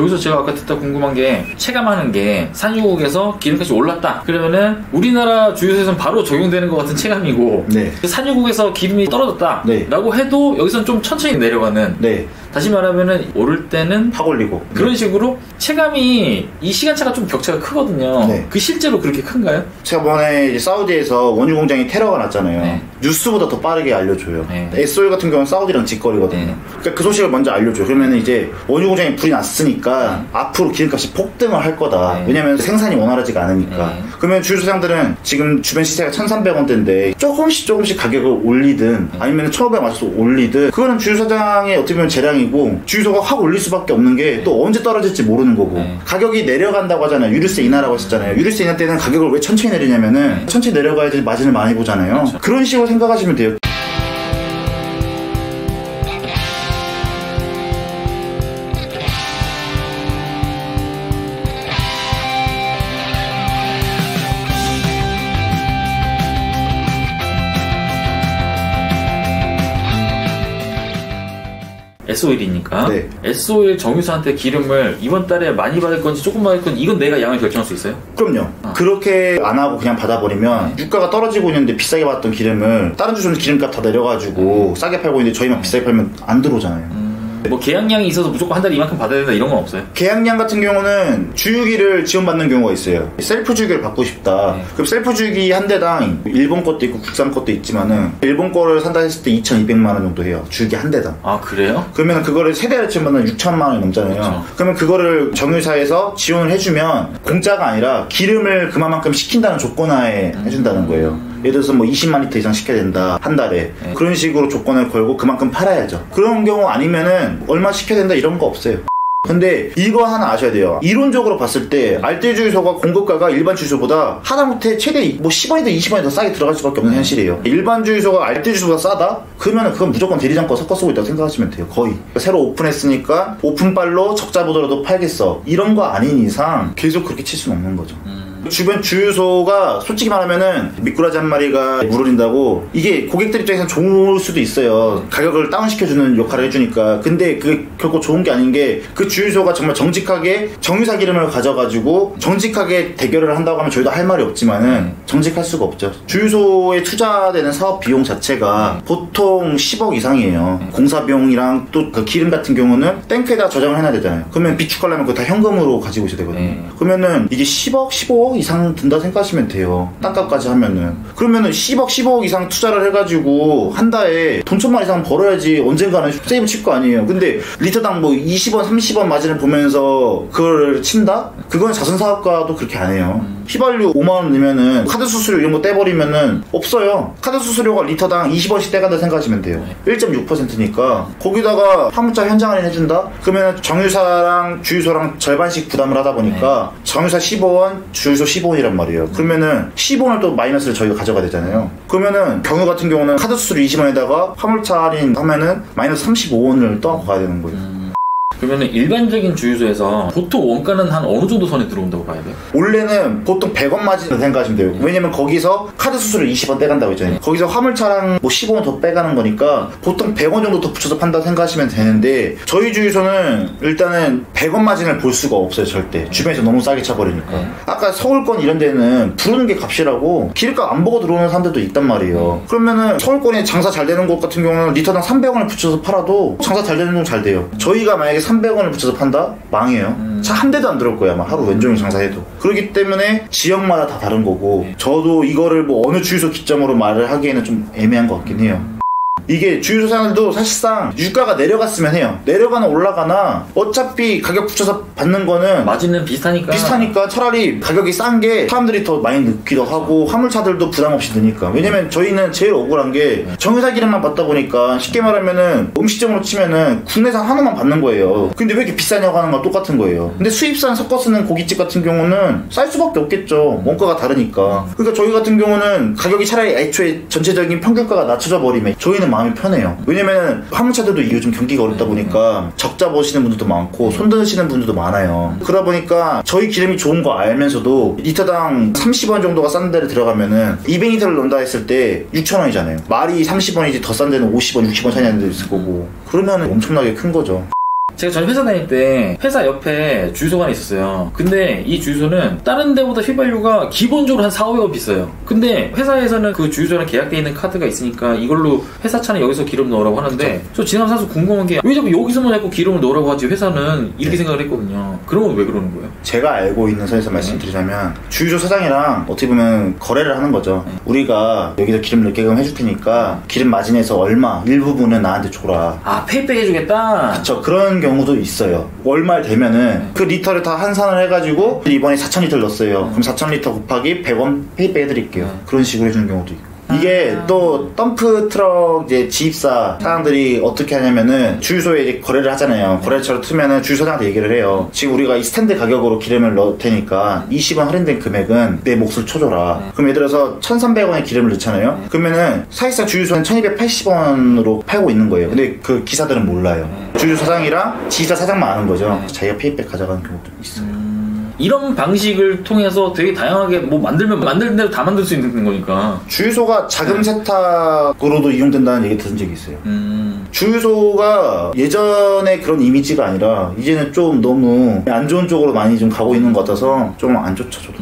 여기서 제가 아까 듣다 궁금한 게 체감하는 게 산유국에서 기름값이 올랐다 그러면은 우리나라 주유소에서는 바로 적용되는 것 같은 체감이고 네. 산유국에서 기름이 떨어졌다 네. 라고 해도 여기서는 좀 천천히 내려가는 네. 다시 말하면은 오를 때는 확 올리고 그런 식으로 체감이 이 시간차가 좀 격차가 크거든요. 네. 그 실제로 그렇게 큰가요? 제가 번에 이제 사우디에서 원유 공장에 테러가 났잖아요. 네. 뉴스보다 더 빠르게 알려줘요. 네. SO일 같은 경우는 사우디랑 직거리거든요. 네. 그러니까 그 소식을 먼저 알려줘요. 그러면 이제 원유 공장에 불이 났으니까 앞으로 기름값이 폭등을 할 거다. 네. 왜냐면 생산이 원활하지가 않으니까. 네. 그러면 주유소장들은 지금 주변 시세가 1,300원대인데 조금씩 가격을 올리든 아니면 1,500 맞춰서 올리든 그거는 주유소장의 어떻게 보면 재량이고 주유소가 확 올릴 수밖에 없는 게 또 언제 떨어질지 모르는 거고 가격이 내려간다고 하잖아요. 유류세 인하라고 했었잖아요. 유류세 인하 때는 가격을 왜 천천히 내리냐면은 천천히 내려가야지 마진을 많이 보잖아요. 그렇죠. 그런 식으로 생각하시면 돼요. S오일이니까 네. S오일 정유사한테 기름을 이번 달에 많이 받을 건지 조금 받을 건지 이건 내가 양을 결정할 수 있어요? 그럼요. 그렇게 안 하고 그냥 받아버리면 유가가 떨어지고 있는데 비싸게 받던 기름을 다른 주소는 기름값 다 내려가지고 싸게 팔고 있는데 저희만 비싸게 팔면 안 들어오잖아요. 뭐 계약량이 있어서 무조건 한 달에 이만큼 받아야 된다 이런 건 없어요? 계약량 같은 경우는 주유기를 지원받는 경우가 있어요. 셀프 주유기를 받고 싶다. 그럼 셀프 주유기 한 대당 일본 것도 있고 국산 것도 있지만은 일본 거를 산다 했을 때 2,200만 원 정도 해요. 주유기 한 대당. 아 그래요? 그러면 그거를 세대를 지원받는 6천만 원이 넘잖아요. 그렇죠. 그러면 그거를 정유사에서 지원을 해주면 공짜가 아니라 기름을 그만큼 시킨다는 조건하에 해준다는 거예요. 예를 들어서 뭐 20만 리터 이상 시켜야 된다 한 달에 그런 식으로 조건을 걸고 그만큼 팔아야죠. 그런 경우 아니면은 얼마 시켜야 된다 이런 거 없어요. 근데 이거 하나 아셔야 돼요. 이론적으로 봤을 때 알뜰 주유소가 공급가가 일반 주유소보다 하다못해 최대 뭐 10원이든 20원이 더 싸게 들어갈 수밖에 없는 현실이에요. 일반 주유소가 알뜰 주유소보다 싸다? 그러면 그건 무조건 대리점 거 섞어 쓰고 있다고 생각하시면 돼요. 거의 새로 오픈했으니까 오픈빨로 적자 보더라도 팔겠어 이런 거 아닌 이상 계속 그렇게 칠 수는 없는 거죠. 주변 주유소가 솔직히 말하면은 미꾸라지 한 마리가 물 흐린다고 이게 고객들 입장에서는 좋을 수도 있어요. 가격을 다운시켜주는 역할을 해주니까. 근데 그게 결코 좋은 게 아닌 게 그 주유소가 정말 정직하게 정유사 기름을 가져가지고 정직하게 대결을 한다고 하면 저희도 할 말이 없지만은 정직할 수가 없죠. 주유소에 투자되는 사업 비용 자체가 보통 10억 이상이에요. 공사 비용이랑 또 그 기름 같은 경우는 탱크에다 저장을 해놔야 되잖아요. 그러면 비축하려면 그거 다 현금으로 가지고 있어야 되거든요. 그러면은 이게 10억, 15억 이상 든다 생각하시면 돼요. 땅값까지 하면은. 그러면은 10억, 15억 이상 투자를 해가지고 한 달에 돈 1,000만 이상 벌어야지 언젠가는 세이브 칠 거 아니에요. 근데 리터당 뭐 20원, 30원 마진을 보면서 그걸 친다? 그건 자선사업가도 그렇게 안 해요. 휘발유 5만원 넣으면은 카드 수수료 이런 거 떼버리면은 없어요. 카드 수수료가 리터당 20원씩 떼간다 생각하시면 돼요. 1.6%니까 거기다가 화물차 현장 할인 해준다? 그러면 정유사랑 주유소랑 절반씩 부담을 하다 보니까 정유사 15원, 주유소 15원이란 말이에요. 그러면은 15원을 또 마이너스를 저희가 가져가야 되잖아요. 그러면은 경유 같은 경우는 카드 수수료 20원에다가 화물차 할인 하면은 마이너스 35원을 떠안고 가야 되는 거예요. 그러면 일반적인 주유소에서 보통 원가는 한 어느 정도 선에 들어온다고 봐야 돼요? 원래는 보통 100원 마진을 생각하시면 돼요. 왜냐면 거기서 카드 수수료 20원 떼간다고 했잖아요. 거기서 화물차랑 뭐 15원 더 빼가는 거니까 보통 100원 정도 더 붙여서 판다고 생각하시면 되는데 저희 주유소는 일단은 100원 마진을 볼 수가 없어요. 절대. 주변에서 너무 싸게 차버리니까. 아까 서울권 이런 데는 부르는 게 값이라고 기름값 안 보고 들어오는 사람들도 있단 말이에요. 그러면은 서울권에 장사 잘 되는 곳 같은 경우는 리터당 300원을 붙여서 팔아도 장사 잘 되는 곳 잘 돼요. 저희가 만약에 300원을 붙여서 판다? 망해요. 차 한 대도 안 들어올 거야. 아마 하루 왼종일 장사해도. 그렇기 때문에 지역마다 다 다른 거고 저도 이거를 뭐 어느 주유소 기점으로 말을 하기에는 좀 애매한 것 같긴 해요. 이게 주유소 사람들도 사실상 유가가 내려갔으면 해요. 내려가나 올라가나 어차피 가격 붙여서 받는 거는 마진은 비슷하니까 차라리 가격이 싼 게 사람들이 더 많이 넣기도 하고 화물차들도 부담 없이 드니까. 왜냐면 저희는 제일 억울한 게 정유사 기름만 받다 보니까 쉽게 말하면은 음식점으로 치면은 국내산 한우만 받는 거예요. 근데 왜 이렇게 비싸냐고 하는 건 똑같은 거예요. 근데 수입산 섞어 쓰는 고깃집 같은 경우는 쌀 수밖에 없겠죠. 원가가 다르니까. 그러니까 저희 같은 경우는 가격이 차라리 애초에 전체적인 평균가가 낮춰져 버리면 저희는 마음이 편해요. 왜냐면 화물차들도 요즘 경기가 어렵다 보니까 적자 보시는 분들도 많고 손 드시는 분들도 많아요. 그러다 보니까 저희 기름이 좋은 거 알면서도 리터당 30원 정도가 싼 데를 들어가면은 200리터를 넣는다 했을 때 6,000원이잖아요. 말이 30원이지 더 싼 데는 50원, 60원 차이 나는 데도 있을 거고 그러면 엄청나게 큰 거죠. 제가 전 회사 다닐 때 회사 옆에 주유소가 하나 있었어요. 근데 이 주유소는 다른 데보다 휘발유가 기본적으로 한 4,500원 비싸요. 근데 회사에서는 그 주유소랑 계약돼 있는 카드가 있으니까 이걸로 회사 차는 여기서 기름 넣으라고 하는데 저 지나가면서 궁금한 게 왜 자꾸 여기서만 자꾸 기름을 넣으라고 하지 회사는 이렇게 생각을 했거든요. 그런 건 왜 그러는 거예요? 제가 알고 있는 선에서 말씀드리자면 주유소 사장이랑 어떻게 보면 거래를 하는 거죠. 우리가 여기서 기름 넣게끔 해줄 테니까 기름 마진에서 얼마 일부분은 나한테 줘라. 아, 페이백 해주겠다? 그쵸. 그런 경우도 있어요. 월말 되면은 그 리터를 다 환산을 해가지고 이번에 4,000리터를 넣었어요. 그럼 4,000리터 곱하기 100원 페이백 해드릴게요. 그런 식으로 해주는 경우도 있고. 이게 또 덤프 트럭 이제 지입사 사람들이 어떻게 하냐면은 주유소에 이제 거래를 하잖아요. 거래처를 틀면은 주유소장한테 얘기를 해요. 지금 우리가 이 스탠드 가격으로 기름을 넣을 테니까 20원 할인된 금액은 내 몫을 쳐줘라. 그럼 예를 들어서 1,300원에 기름을 넣잖아요. 그러면은 사실상 주유소는 1,280원으로 팔고 있는 거예요. 근데 그 기사들은 몰라요. 주유소 사장이랑 지입사 사장만 아는 거죠. 자기가 페이백 가져가는 경우도 있어요. 이런 방식을 통해서 되게 다양하게 뭐 만들면 만드는 대로 다 만들 수 있는 거니까. 주유소가 자금 세탁으로도 이용된다는 얘기 들은 적이 있어요. 주유소가 예전에 그런 이미지가 아니라 이제는 좀 너무 안 좋은 쪽으로 많이 좀 가고 있는 것 같아서 좀 안 좋죠, 저도.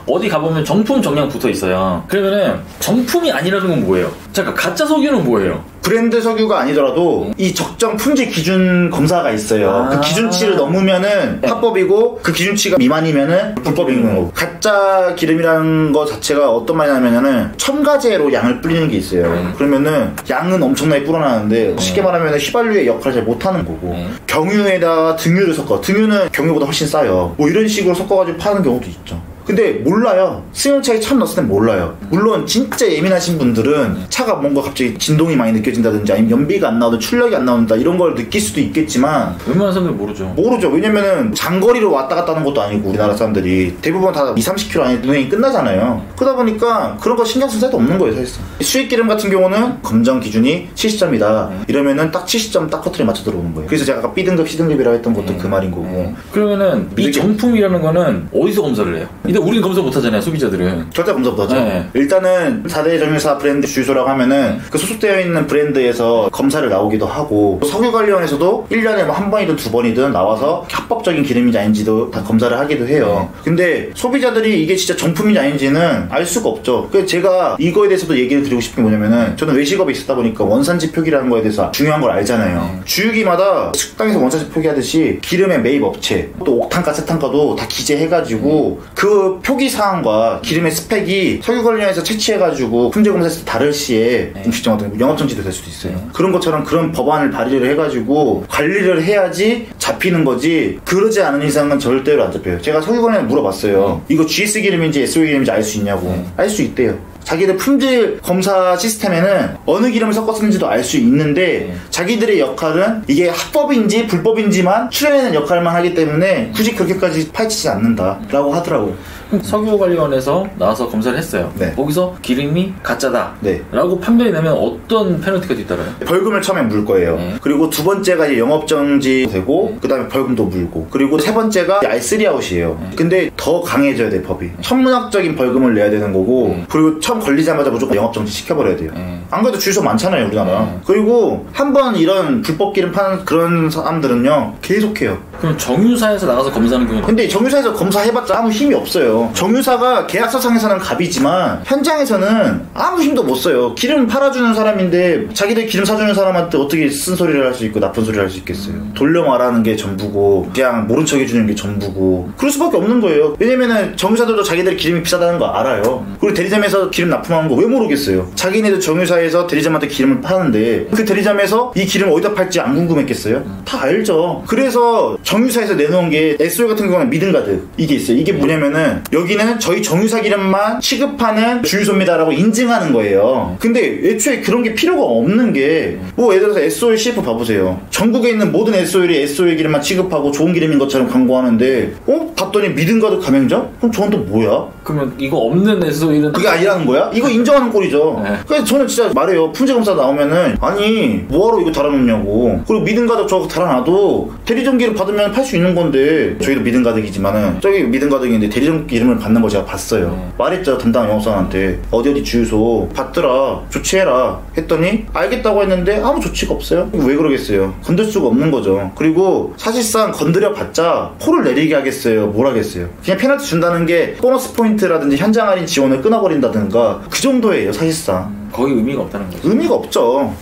어디 가보면 정품 정량 붙어 있어요. 그러면은 정품이 아니라는 건 뭐예요? 잠깐, 가짜 석유는 뭐예요? 브랜드 석유가 아니더라도 이 적정 품질 기준 검사가 있어요. 그 기준치를 넘으면은 합법이고 그 기준치가 미만이면은 불법인 거고. 가짜 기름이라는 거 자체가 어떤 말이냐면은 첨가제로 양을 뿌리는 게 있어요. 그러면은 양은 엄청나게 불어나는데 쉽게 말하면 휘발유의 역할을 잘 못하는 거고. 경유에다가 등유를 섞어. 등유는 경유보다 훨씬 싸요. 뭐 이런 식으로 섞어가지고 파는 경우도 있죠. 근데 몰라요. 승용차에 처음 넣었을 땐 몰라요. 물론 진짜 예민하신 분들은 차가 뭔가 갑자기 진동이 많이 느껴진다든지 아니면 연비가 안 나오든 출력이 안 나온다 이런 걸 느낄 수도 있겠지만 웬만한 사람들 모르죠. 왜냐면은 장거리로 왔다 갔다 하는 것도 아니고 우리나라 사람들이 대부분 다 2-30km 안에 운행이 끝나잖아요. 그러다 보니까 그런 거 신경 쓸 새도 없는 거예요, 사실상. 수익기름 같은 경우는 검정 기준이 70점이다 이러면은 딱 70점 딱 커트에 맞춰 들어오는 거예요. 그래서 제가 아까 B등급, C등급이라고 했던 것도 그 말인 거고. 그러면은 이 정품이라는 거는 어디서 검사를 해요? 근데 우리는 검사 못 하잖아요, 소비자들은. 절대 검사 못 하죠. 일단은 4대 정유사 브랜드 주유소라고 하면은 그 소속되어 있는 브랜드에서 검사를 나오기도 하고 석유관리원에서도 1년에 뭐 한 번이든 두 번이든 나와서 합법적인 기름인지 아닌지도 다 검사를 하기도 해요. 근데 소비자들이 이게 진짜 정품인지 아닌지는 알 수가 없죠. 그래서 제가 이거에 대해서도 얘기를 드리고 싶은 게 뭐냐면은 저는 외식업에 있었다 보니까 원산지 표기라는 거에 대해서 중요한 걸 알잖아요. 주유기마다 식당에서 원산지 표기하듯이 기름의 매입 업체 또 옥탄가 세탄가도 다 기재해가지고 그 표기 사항과 기름의 스펙이 석유관리원에서 채취해가지고 품질검사에서 다를 시에 음식점 같은 영업정지도 될 수도 있어요. 그런 것처럼 그런 법안을 발의를 해가지고 관리를 해야지 잡히는 거지 그러지 않은 이상은 절대로 안 잡혀요. 제가 석유관리원에 물어봤어요. 이거 GS 기름인지 SOE 기름인지 알 수 있냐고. 알 수 있대요. 자기들 품질 검사 시스템에는 어느 기름을 섞었는지도 알 수 있는데 자기들의 역할은 이게 합법인지 불법인지만 추려내는 역할만 하기 때문에 굳이 그렇게까지 파헤치지 않는다라고 하더라고요. 석유관리원에서 나와서 검사를 했어요. 거기서 기름이 가짜다 라고 판별이 나면 어떤 페널티가 뒤따라요? 벌금을 처음에 물 거예요. 그리고 두 번째가 이제 영업정지 되고 그 다음에 벌금도 물고 그리고 세 번째가 R3아웃이에요. 근데 더 강해져야 돼, 법이. 천문학적인 벌금을 내야 되는 거고 그리고 처음 걸리자마자 무조건 영업정지 시켜버려야 돼요. 안 그래도 주유소 많잖아요, 우리나라. 그리고 한번 이런 불법 기름 파는 그런 사람들은요 계속해요. 그럼 정유사에서 나가서 검사하는 경우는? 근데 정유사에서 검사해봤자 아무 힘이 없어요. 정유사가 계약서상에서는 갑이지만 현장에서는 아무 힘도 못 써요. 기름 팔아주는 사람인데 자기들 기름 사주는 사람한테 어떻게 쓴소리를 할 수 있고 나쁜 소리를 할 수 있겠어요. 돌려 말하는 게 전부고 그냥 모른 척 해주는 게 전부고 그럴 수밖에 없는 거예요. 왜냐면은 정유사들도 자기들 기름이 비싸다는 거 알아요. 그리고 대리점에서 기름 납품하는 거 왜 모르겠어요. 자기네도 정유사에서 대리점한테 기름을 파는데 그 대리점에서 이 기름 어디다 팔지 안 궁금했겠어요? 다 알죠. 그래서 정유사에서 내놓은 게 SOE 같은 경우는 미등가득 이게 있어요. 이게 뭐냐면은 여기는 저희 정유사 기름만 취급하는 주유소입니다라고 인증하는 거예요. 근데 애초에 그런 게 필요가 없는 게 뭐 예를 들어서 SOE CF 봐보세요. 전국에 있는 모든 SOE들이 SOE 기름만 취급하고 좋은 기름인 것처럼 광고하는데 봤더니 미등가득 가맹점? 그럼 저건 또 뭐야? 그러면 이거 없는 SOE는 그게 아니라는 거야? 이거 인정하는 꼴이죠. 그래서 저는 진짜 말해요. 품질검사 나오면은 아니 뭐하러 이거 달아놓냐고. 그리고 미등가득 저거 달아놔도 대리점 기름 받으면 팔 수 있는 건데 저희도 미등가득이지만은 저기 미등가득인데 대리점 이름을 받는 거 제가 봤어요. 말했죠, 담당 영업사원한테. 어디 주유소 받더라, 조치해라 했더니 알겠다고 했는데 아무 조치가 없어요. 왜 그러겠어요? 건들 수가 없는 거죠. 그리고 사실상 건드려봤자 포를 내리게 하겠어요? 뭘 하겠어요? 그냥 페널티 준다는 게 보너스 포인트라든지 현장 할인 지원을 끊어버린다든가 그 정도예요, 사실상. 거의 의미가 없다는 거죠. 의미가 없죠.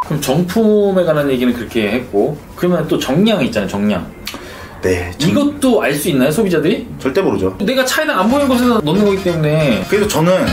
그럼 정품에 관한 얘기는 그렇게 했고, 그러면 또 정량 있잖아요, 정량. 네. 이것도 알 수 있나요, 소비자들이? 절대 모르죠. 내가 차에다 안 보이는 곳에서 넣는 거기 때문에. 그래서 저는